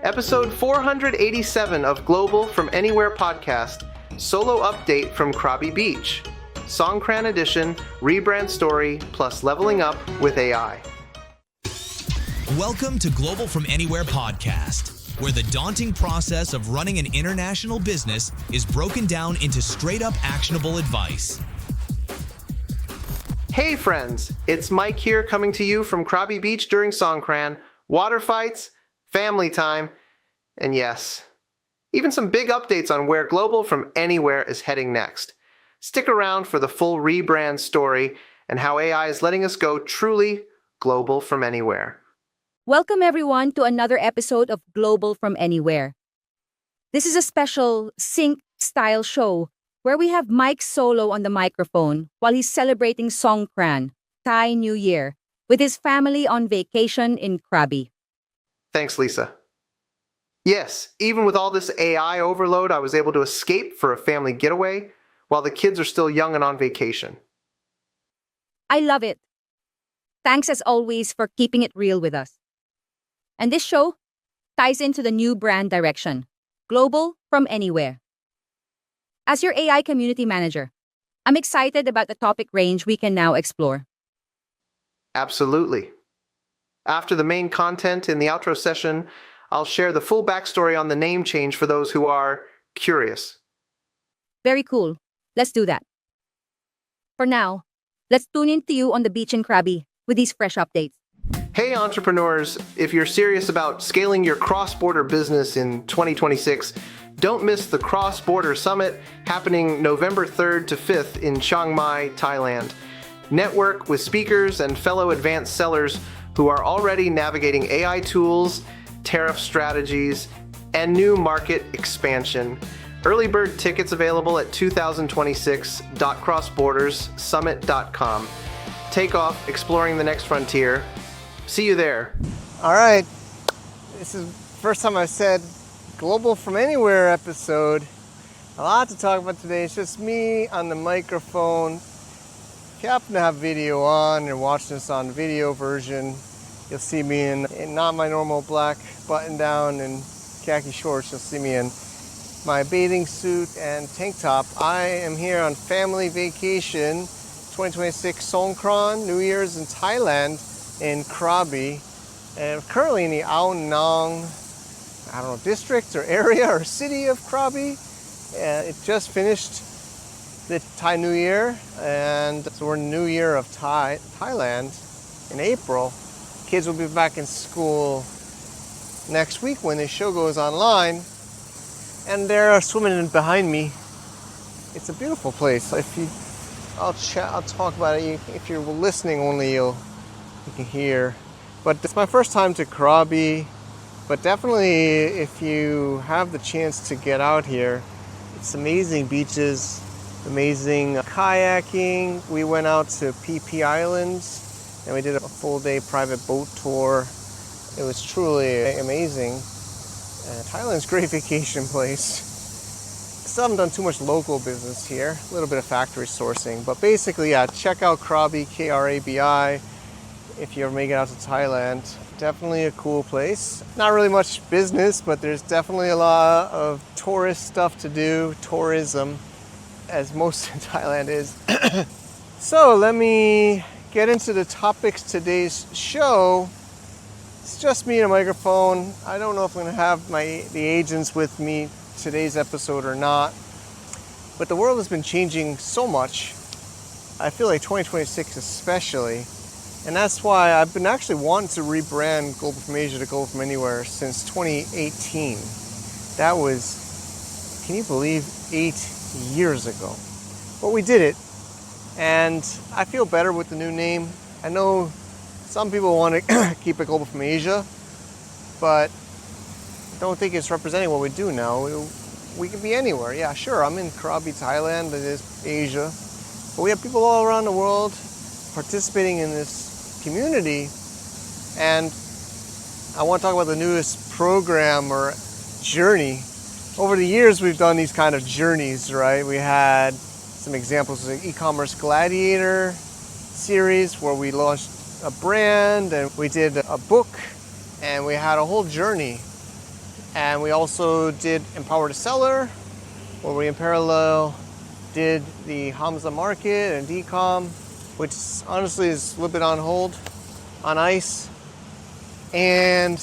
Episode 487 of Global from Anywhere podcast, solo update from Krabi Beach. Songkran edition, rebrand story, plus leveling up with AI. Welcome to Global from Anywhere podcast, where the daunting process of running an international business is broken down into straight-up actionable advice. Hey friends, it's Mike here coming to you from Krabi Beach during Songkran, water fights, family time, and yes, even some big updates on where Global from Anywhere is heading next. Stick around for the full rebrand story and how AI is letting us go truly global from anywhere. Welcome everyone to another episode of Global from Anywhere. This is a special sync-style show where we have Mike solo on the microphone while he's celebrating Songkran, Thai New Year, with his family on vacation in Krabi. Thanks, Lisa. Yes, even with all this AI overload, I was able to escape for a family getaway while the kids are still young and on vacation. I love it. Thanks as always for keeping it real with us. And this show ties into the new brand direction, Global from Anywhere. As your AI community manager, I'm excited about the topic range we can now explore. Absolutely. After the main content in the outro session, I'll share the full backstory on the name change for those who are curious. Very cool. Let's do that. For now, let's tune into you on the beach in Krabi with these fresh updates. Hey entrepreneurs, if you're serious about scaling your cross-border business in 2026, don't miss the Cross Border Summit happening November 3rd to 5th in Chiang Mai, Thailand. Network with speakers and fellow advanced sellers who are already navigating AI tools, tariff strategies, and new market expansion. Early bird tickets available at 2026.crossborderssummit.com. Take off exploring the next frontier. See you there. All right. This is the first time I've said Global from Anywhere episode. A lot to talk about today. It's just me on the microphone. If you happen to have video on and watching this on video version, you'll see me in not my normal black button down and khaki shorts. You'll see me in my bathing suit and tank top. I am here on family vacation, 2026 Songkran, New Year's in Thailand, in Krabi. And I'm currently in the Ao Nang, district or area or city of Krabi. It just finished the Thai New Year, and so we're in the New Year of Thailand in April. Kids will be back in school next week when the show goes online, and they're swimming in behind me. It's a beautiful place. I'll talk about it. If you're listening only, you can hear. But it's my first time to Krabi. But definitely, if you have the chance to get out here, it's amazing beaches, amazing kayaking. We went out to PP Islands and we did a full day private boat tour. It was truly amazing. Thailand's a great vacation place. Still haven't done too much local business here, a little bit of factory sourcing. But basically, yeah, check out Krabi, Krabi, if you ever make it out to Thailand. Definitely a cool place. Not really much business, but there's definitely a lot of tourist stuff to do, tourism, as most in Thailand is. So let me get into the topics today's show. It's just me and a microphone. I don't know if I'm gonna have the agents with me today's episode or not, but the world has been changing so much. I feel like 2026 especially. And that's why I've been actually wanting to rebrand Global from Asia to Global from Anywhere since 2018. That was, can you believe, 8 years ago. But we did it, and I feel better with the new name. I know some people want to keep it Global from Asia, but I don't think it's representing what we do now. We can be anywhere. Yeah, sure, I'm in Krabi, Thailand, it is Asia, but we have people all around the world participating in this community, and I want to talk about the newest program or journey. Over the years, we've done these kind of journeys, right? We had some examples of the e-commerce gladiator series where we launched a brand and we did a book and we had a whole journey. And we also did Empower the Seller, where we in parallel did the Hamza Market and DCOM, which honestly is a little bit on hold, on ice. And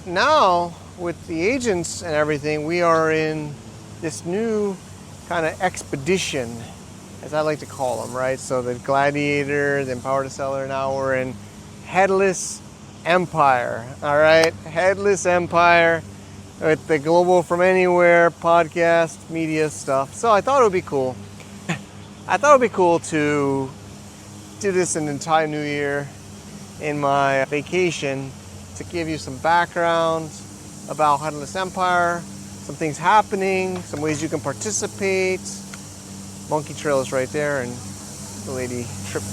now with the agents and everything, we are in this new kind of expedition, as I like to call them, right? So the Gladiator, the Empower the Seller, now we're in Headless Empire, all right? Headless Empire with the Global From Anywhere podcast, media stuff. So I thought it would be cool. I thought it would be cool to do this in the entire new year in my vacation to give you some background about Headless Empire, some things happening, some ways you can participate. Monkey trail is right there and the lady tripped.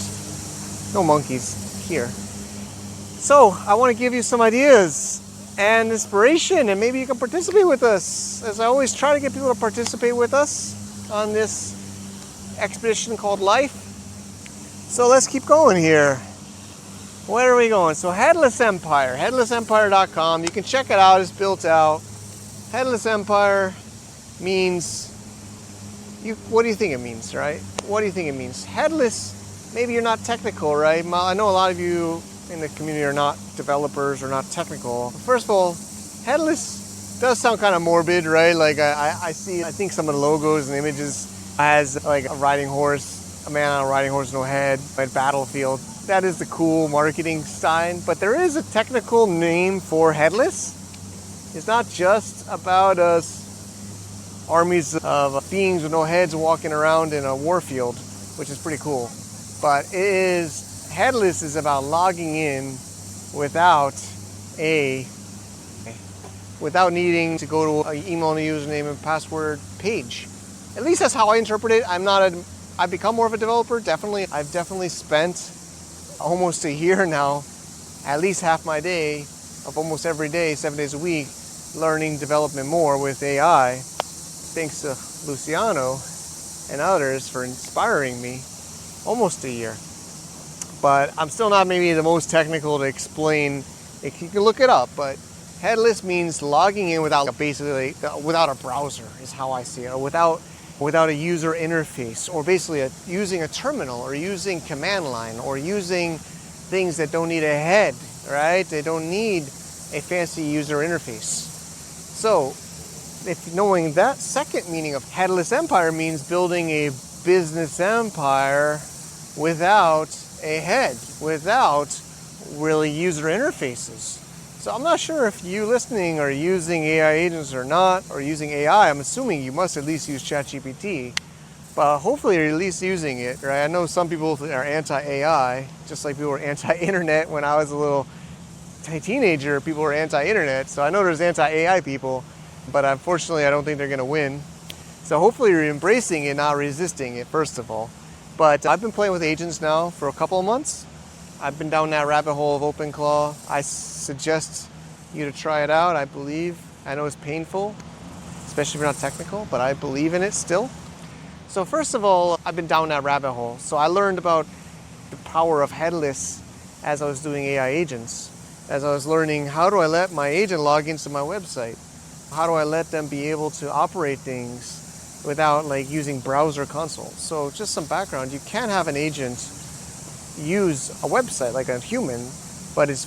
No monkeys here. So I want to give you some ideas and inspiration, and maybe you can participate with us. As I always try to get people to participate with us on this expedition called life. So let's keep going here. Where are we going? So Headless Empire, headlessempire.com. You can check it out. It's built out. Headless Empire means, what do you think it means, right? What do you think it means? Headless, maybe you're not technical, right? I know a lot of you in the community are not developers or not technical. First of all, headless does sound kind of morbid, right? Like I think some of the logos and images has like a riding horse, a man on a riding horse, no head, at Battlefield. That is the cool marketing sign, but there is a technical name for headless. It's not just about us armies of beings with no heads walking around in a warfield, which is pretty cool. But headless is about logging in without needing to go to an email and a username and password page. At least that's how I interpret it. I've become more of a developer, definitely. I've definitely spent almost a year now, at least half my day of almost every day, 7 days a week, learning development more with AI. Thanks to Luciano and others for inspiring me. Almost a year. But I'm still not maybe the most technical to explain. You can look it up, but headless means logging in without a browser is how I see it, or without a user interface, or basically using a terminal, or using command line, or using things that don't need a head, right? They don't need a fancy user interface. So if knowing that second meaning of Headless Empire means building a business empire without a head, without really user interfaces. So I'm not sure if you listening are using AI agents or not, or using AI. I'm assuming you must at least use ChatGPT, but hopefully you're at least using it, right? I know some people are anti-AI, just like people were anti-internet when I was a little teenager. People were anti-internet, so I know there's anti-AI people, but unfortunately I don't think they're going to win. So hopefully you're embracing it, not resisting it, first of all. But I've been playing with agents now for a couple of months. I've been down that rabbit hole of OpenClaw. I suggest you to try it out. I know it's painful, especially if you're not technical, but I believe in it still. So first of all, I've been down that rabbit hole. So I learned about the power of headless as I was doing AI agents. As I was learning, how do I let my agent log into my website? How do I let them be able to operate things without using browser console? So just some background, you can have an agent use a website like a human, but it's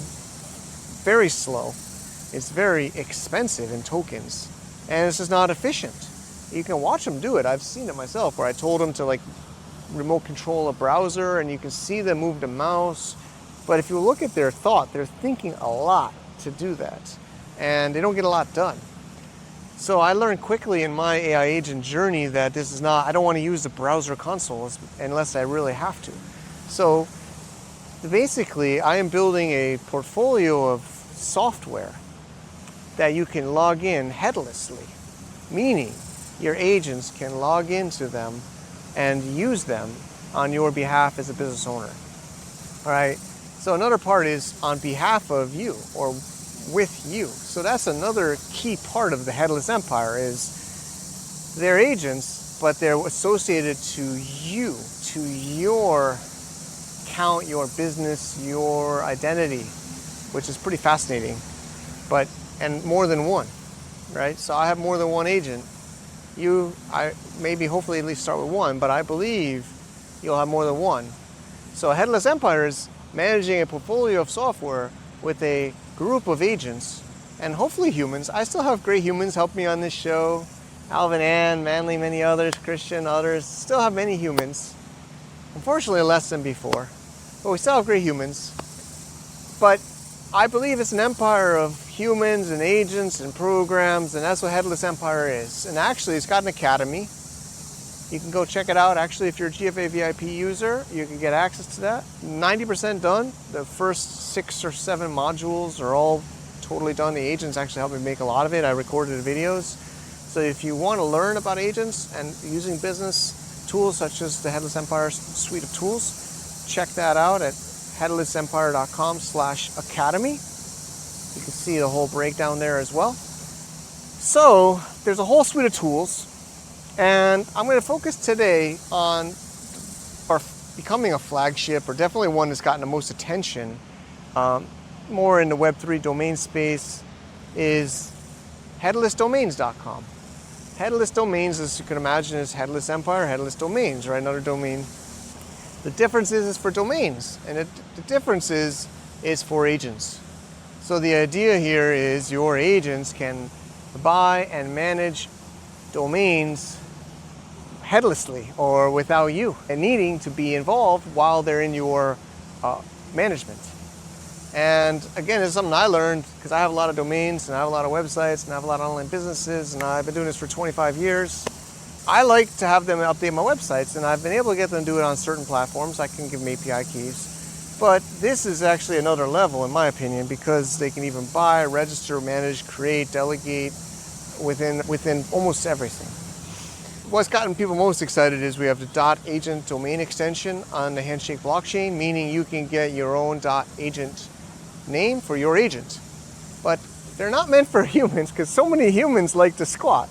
very slow. It's very expensive in tokens, and it's just not efficient. You can watch them do it. I've seen it myself, where I told them to remote control a browser, and you can see them move the mouse. But if you look at their thought, they're thinking a lot to do that, and they don't get a lot done. So I learned quickly in my AI agent journey that I don't want to use the browser console unless I really have to. So basically, I am building a portfolio of software that you can log in headlessly, meaning your agents can log into them and use them on your behalf as a business owner. All right. So another part is on behalf of you, or with you. So that's another key part of the Headless Empire, is they're agents, but they're associated to you, to your account, your business, your identity, which is pretty fascinating, and more than one. right? So I have more than one agent. I maybe hopefully at least start with one, but I believe you'll have more than one. So Headless Empire is managing a portfolio of software with a group of agents and hopefully humans. I still have great humans help me on this show. Alvin, Ann, Manly, many others, Christian, others. Still have many humans. Unfortunately, less than before. But we still have great humans. But I believe it's an empire of humans and agents and programs, and that's what Headless Empire is. And actually, it's got an academy. You can go check it out. Actually, if you're a GFA VIP user, you can get access to that. 90% done. The first 6 or 7 modules are all totally done. The agents actually helped me make a lot of it. I recorded the videos. So if you want to learn about agents and using business tools such as the Headless Empire suite of tools, check that out at headlessempire.com/academy. You can see the whole breakdown there as well. So there's a whole suite of tools, and I'm going to focus today on becoming a flagship, or definitely one that's gotten the most attention, more in the Web3 domain space, is headlessdomains.com. Headless Domains, as you can imagine, is Headless Empire, Headless Domains, right? Another domain. The difference is for domains, and the difference is for agents. So the idea here is your agents can buy and manage domains headlessly or without you, and needing to be involved while they're in your management. And again, it's something I learned because I have a lot of domains and I have a lot of websites and I have a lot of online businesses, and I've been doing this for 25 years. I like to have them update my websites, and I've been able to get them to do it on certain platforms. I can give them API keys. But this is actually another level, in my opinion, because they can even buy, register, manage, create, delegate within almost everything. What's gotten people most excited is we have the .agent domain extension on the Handshake blockchain, meaning you can get your own .agent name for your agent. But they're not meant for humans, because so many humans like to squat.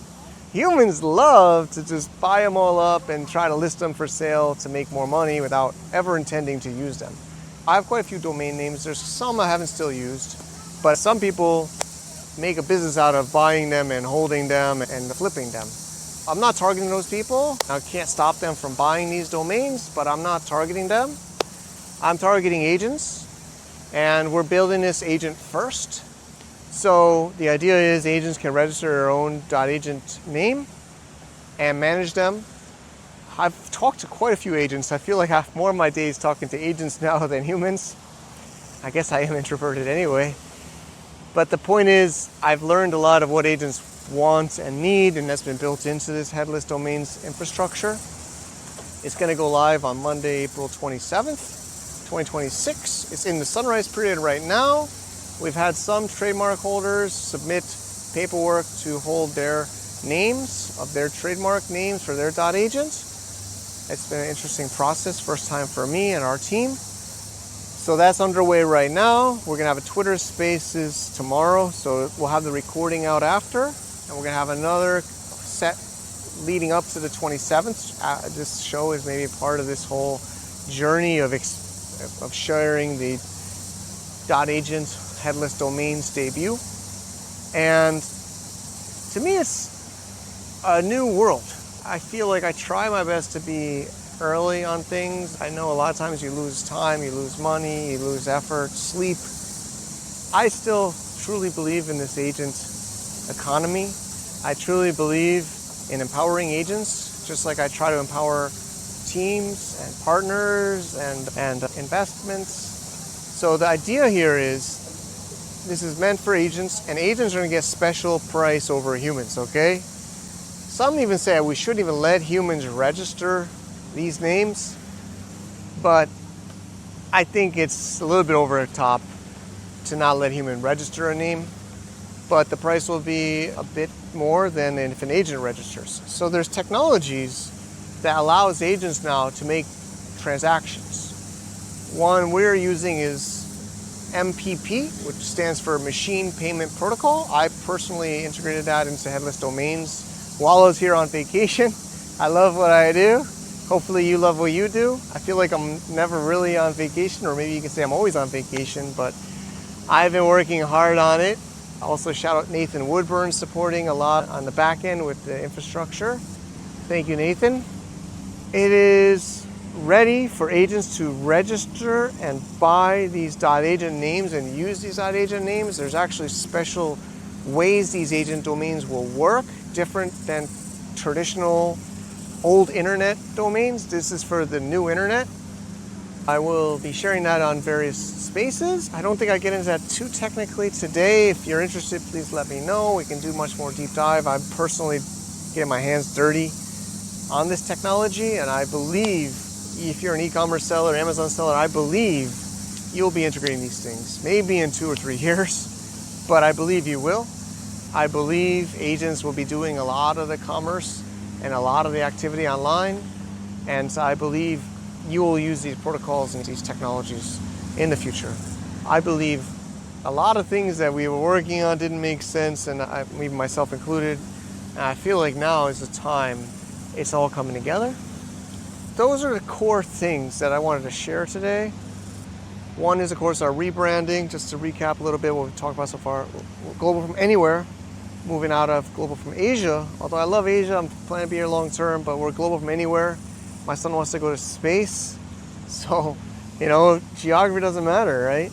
Humans love to just buy them all up and try to list them for sale to make more money without ever intending to use them. I have quite a few domain names. There's some I haven't still used, but some people make a business out of buying them and holding them and flipping them. I'm not targeting those people. I can't stop them from buying these domains, but I'm not targeting them. I'm targeting agents, and we're building this agent first. So the idea is agents can register their own .agent name and manage them. I've talked to quite a few agents. I feel like I have more of my days talking to agents now than humans. I guess I am introverted anyway. But the point is, I've learned a lot of what agents want and need, and that's been built into this Headless Domains infrastructure. It's going to go live on Monday, April 27th, 2026. It's in the sunrise period right now. We've had some trademark holders submit paperwork to hold their names of their trademark names for their .agent. It's been an interesting process, first time for me and our team. So that's underway right now. We're gonna have a Twitter Spaces tomorrow, so we'll have the recording out after, and we're gonna have another set leading up to the 27th. This show is maybe part of this whole journey of sharing the .agent Headless Domains debut. And to me, it's a new world. I feel like I try my best to be early on things. I know a lot of times you lose time, you lose money, you lose effort, sleep. I still truly believe in this agent economy. I truly believe in empowering agents, just like I try to empower teams and partners and investments. So the idea here is this is meant for agents, and agents are going to get special price over humans, okay? Some even say we shouldn't even let humans register these names, but I think it's a little bit over the top to not let human register a name, but the price will be a bit more than if an agent registers. So there's technologies that allows agents now to make transactions. One we're using is MPP, which stands for Machine Payment Protocol. I personally integrated that into Headless Domains while I was here on vacation. I love what I do. Hopefully you love what you do. I feel like I'm never really on vacation, or maybe you can say I'm always on vacation, but I've been working hard on it. Also shout out Nathan Woodburn supporting a lot on the back end with the infrastructure. Thank you, Nathan. It is ready for agents to register and buy these .agent names and use these .agent names. There's actually special ways these agent domains will work, different than traditional old internet domains. This is for the new internet. I will be sharing that on various spaces. I don't think I get into that too technically today. If you're interested, please let me know. We can do much more deep dive. I'm personally getting my hands dirty on this technology, and I believe if you're an e-commerce seller, Amazon seller, I believe you'll be integrating these things. Maybe in 2 or 3 years, but I believe you will. I believe agents will be doing a lot of the commerce and a lot of the activity online, and so I believe you will use these protocols and these technologies in the future. I believe a lot of things that we were working on didn't make sense, and even myself included. And I feel like now is the time it's all coming together. Those are the core things that I wanted to share today. One is, of course, our rebranding. Just to recap a little bit what we've talked about so far. Global from anywhere, moving out of global from Asia. Although I love Asia, I'm planning to be here long term, but we're global from anywhere. My son wants to go to space, so, geography doesn't matter, right?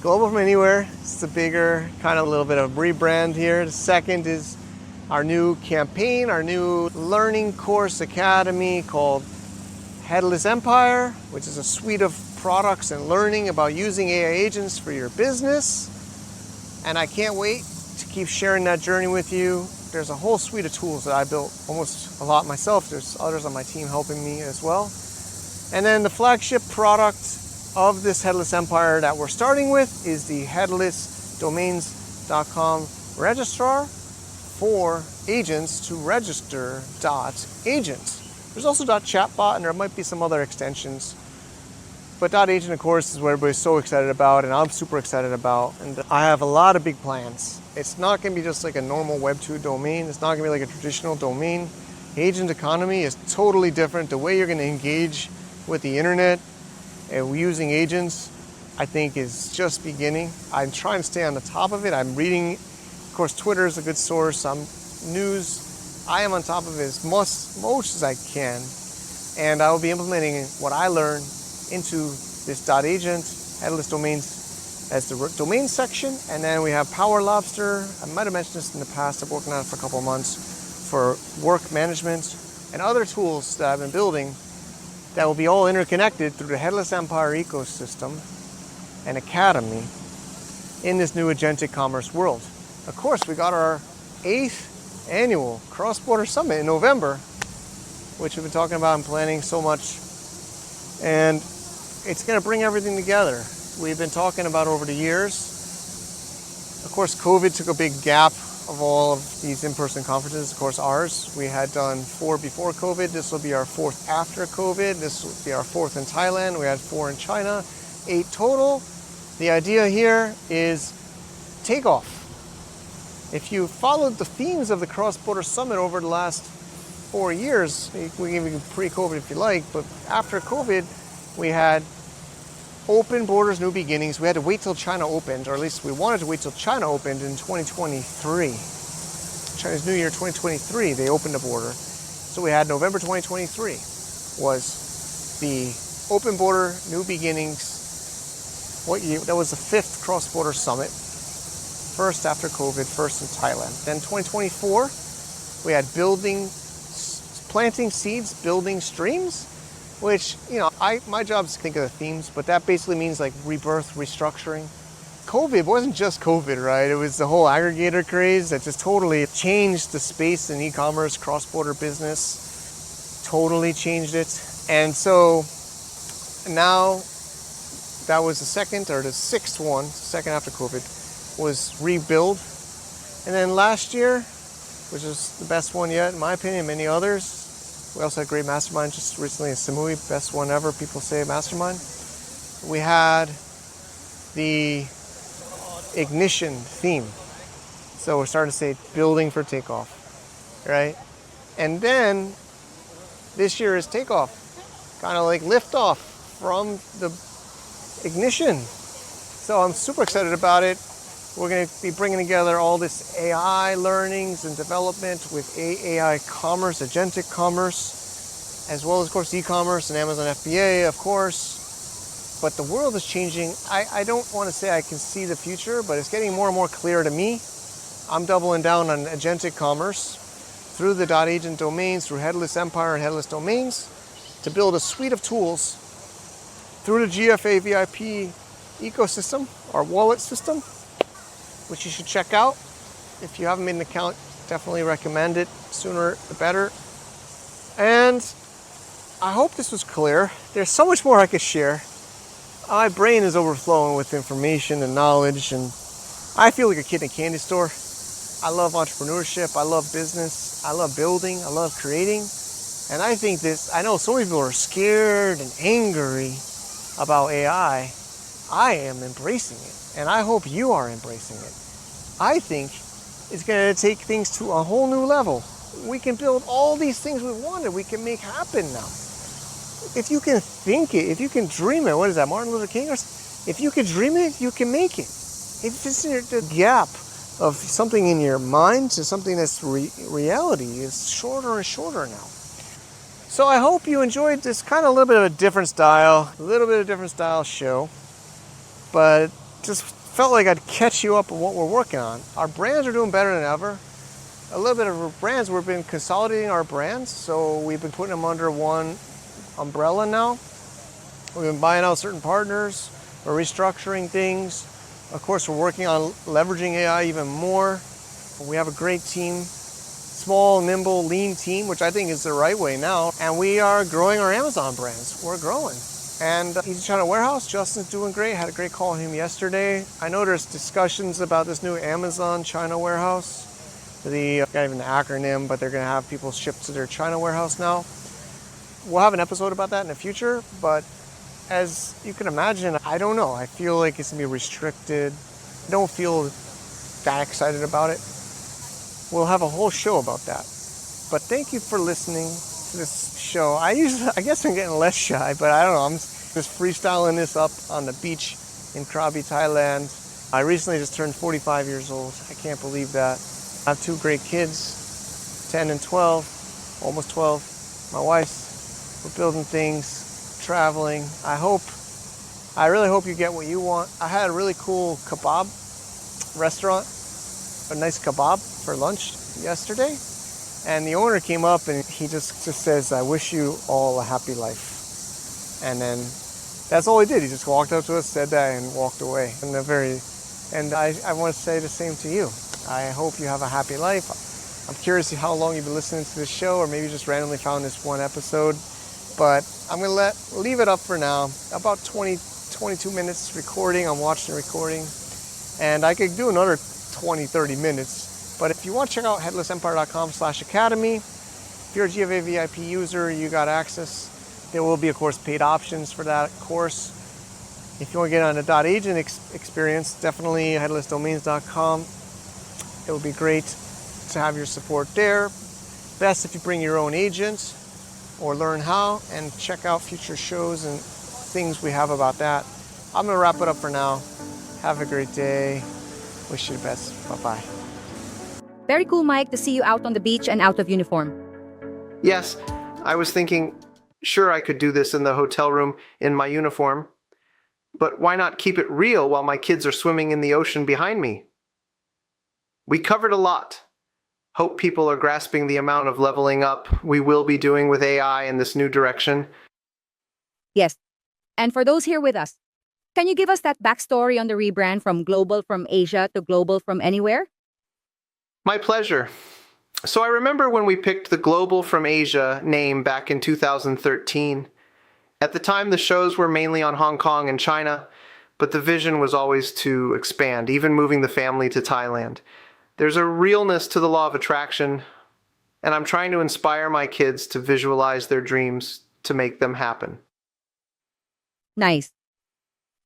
Global from anywhere. It's a bigger, kind of a little bit of rebrand here. The second is our new campaign, our new learning course academy called Headless Empire, which is a suite of products and learning about using AI agents for your business. And I can't wait to keep sharing that journey with you. There's a whole suite of tools that I built almost a lot myself. There's others on my team helping me as well. And then the flagship product of this Headless Empire that we're starting with is the headlessdomains.com registrar for agents to register .agent. There's also .chatbot, and there might be some other extensions. But .agent, of course, is what everybody's so excited about, and I'm super excited about. And I have a lot of big plans. It's not going to be just like a normal Web 2 domain. It's not going to be like a traditional domain. Agent economy is totally different. The way you're going to engage with the internet and using agents, I think, is just beginning. I'm trying to stay on the top of it. I'm reading. Of course, Twitter is a good source. News. I am on top of it as most as I can. And I will be implementing what I learn into this .agent, headless domains, as the domain section. And then we have Power Lobster. I might have mentioned this in the past. I've been working on it for a couple of months for work management and other tools that I've been building that will be all interconnected through the Headless Empire ecosystem and academy in this new agentic commerce world. Of course, we got our 8th annual cross-border summit in November, which we've been talking about and planning so much. And it's going to bring everything together. We've been talking about over the years. Of course, COVID took a big gap of all of these in-person conferences. Of course, ours, we had done 4 before COVID. This will be our 4th after COVID. This will be our 4th in Thailand. We had 4 in China, 8 total. The idea here is takeoff. If you followed the themes of the Cross-Border Summit over the last 4 years, we can even pre-COVID if you like, but after COVID, we had open borders, new beginnings. We had to wait till China opened, or at least we wanted to wait till China opened in 2023. Chinese New Year 2023, they opened the border. So we had November 2023 was the open border, new beginnings. What year? That was the 5th cross-border summit. First after COVID, first in Thailand. Then 2024, we had planting seeds, building streams, which, my job is to think of the themes, but that basically means like rebirth, restructuring. COVID wasn't just COVID, right? It was the whole aggregator craze that just totally changed the space in e-commerce, cross-border business, totally changed it. And so now that was the 2nd or the 6th one, 2nd after COVID, was rebuild. And then last year, which is the best one yet, in my opinion, many others. We also had a great mastermind just recently in Samui, best one ever, people say mastermind. We had the ignition theme. So we're starting to say building for takeoff, right? And then this year is takeoff, kind of like liftoff from the ignition. So I'm super excited about it. We're going to be bringing together all this AI learnings and development with AI commerce, agentic commerce, as well as, of course, e-commerce and Amazon FBA, of course. But the world is changing. I don't want to say I can see the future, but it's getting more and more clear to me. I'm doubling down on agentic commerce through the .agent domains, through Headless Empire and Headless Domains, to build a suite of tools through the GFA VIP ecosystem, our wallet system, which you should check out. If you haven't made an account, definitely recommend it. Sooner the better. And I hope this was clear. There's so much more I could share. My brain is overflowing with information and knowledge, and I feel like a kid in a candy store. I love entrepreneurship. I love business. I love building. I love creating. And I know so many people are scared and angry about AI. I am embracing it, and I hope you are embracing it. I think it's going to take things to a whole new level. We can build all these things we wanted, we can make happen now. If you can think it, if you can dream it, what is that, Martin Luther King? If you can dream it, you can make it. If it's in the gap of something in your mind to something that's reality is shorter and shorter now. So I hope you enjoyed this kind of a little bit of a different style show, but just felt like I'd catch you up on what we're working on. Our brands are doing better than ever. A little bit of our brands, we've been consolidating our brands, so we've been putting them under one umbrella now. We've been buying out certain partners, we're restructuring things. Of course, we're working on leveraging AI even more. We have a great team, small, nimble, lean team, which I think is the right way now. And we are growing our Amazon brands. We're growing. And Easy China Warehouse, Justin's doing great. Had a great call with him yesterday. I know there's discussions about this new Amazon China warehouse. Not even the acronym, but they're going to have people ship to their China warehouse now. We'll have an episode about that in the future, but as you can imagine, I don't know. I feel like it's going to be restricted. I don't feel that excited about it. We'll have a whole show about that. But thank you for listening to this show. I guess I'm getting less shy, but I don't know. I'm just freestyling this up on the beach in Krabi, Thailand. I recently just turned 45 years old. I can't believe that. I have two great kids, 10 and 12, almost 12. My wife's, we're building things, traveling. I really hope you get what you want. I had a really cool kebab restaurant, a nice kebab for lunch yesterday. And the owner came up and he just says, "I wish you all a happy life." And then that's all he did. He just walked up to us, said that, and walked away. And I want to say the same to you. I hope you have a happy life. I'm curious to see how long you've been listening to this show, or maybe you just randomly found this one episode. But I'm going to leave it up for now. About 22 minutes recording. I'm watching the recording. And I could do another 20, 30 minutes. But if you want to check out headlessempire.com/academy, if you're a GFA VIP user, you got access. There will be, of course, paid options for that course. If you want to get on a .agent experience, definitely headlessdomains.com. It would be great to have your support there. Best if you bring your own agent or learn how, and check out future shows and things we have about that. I'm going to wrap it up for now. Have a great day. Wish you the best. Bye-bye. Very cool, Mike, to see you out on the beach and out of uniform. Yes, I was thinking, sure, I could do this in the hotel room in my uniform, but why not keep it real while my kids are swimming in the ocean behind me? We covered a lot. Hope people are grasping the amount of leveling up we will be doing with AI in this new direction. Yes. And for those here with us, can you give us that backstory on the rebrand from Global from Asia to Global from Anywhere? My pleasure. So I remember when we picked the Global from Asia name back in 2013. At the time, the shows were mainly on Hong Kong and China, but the vision was always to expand, even moving the family to Thailand. There's a realness to the law of attraction, and I'm trying to inspire my kids to visualize their dreams to make them happen. Nice.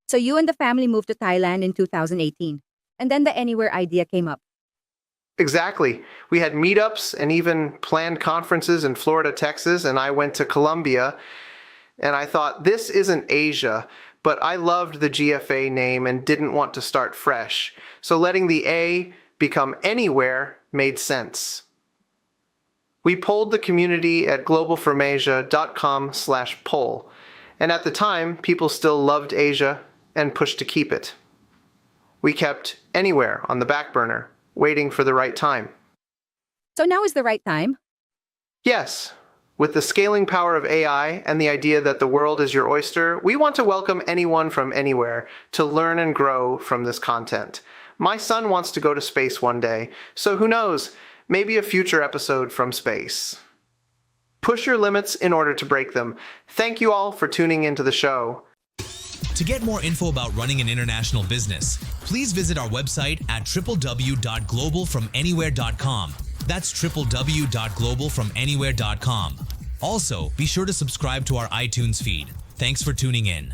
So you and the family moved to Thailand in 2018, and then the Anywhere idea came up. Exactly. We had meetups and even planned conferences in Florida, Texas, and I went to Colombia, and I thought, this isn't Asia, but I loved the GFA name and didn't want to start fresh, so letting the A become Anywhere made sense. We polled the community at globalfromasia.com/poll, and at the time, people still loved Asia and pushed to keep it. We kept Anywhere on the back burner, waiting for the right time. So now is the right time? Yes, with the scaling power of AI and the idea that the world is your oyster, we want to welcome anyone from anywhere to learn and grow from this content. My son wants to go to space one day, so who knows, maybe a future episode from space. Push your limits in order to break them. Thank you all for tuning into the show. To get more info about running an international business, please visit our website at www.globalfromanywhere.com. That's www.globalfromanywhere.com. Also, be sure to subscribe to our iTunes feed. Thanks for tuning in.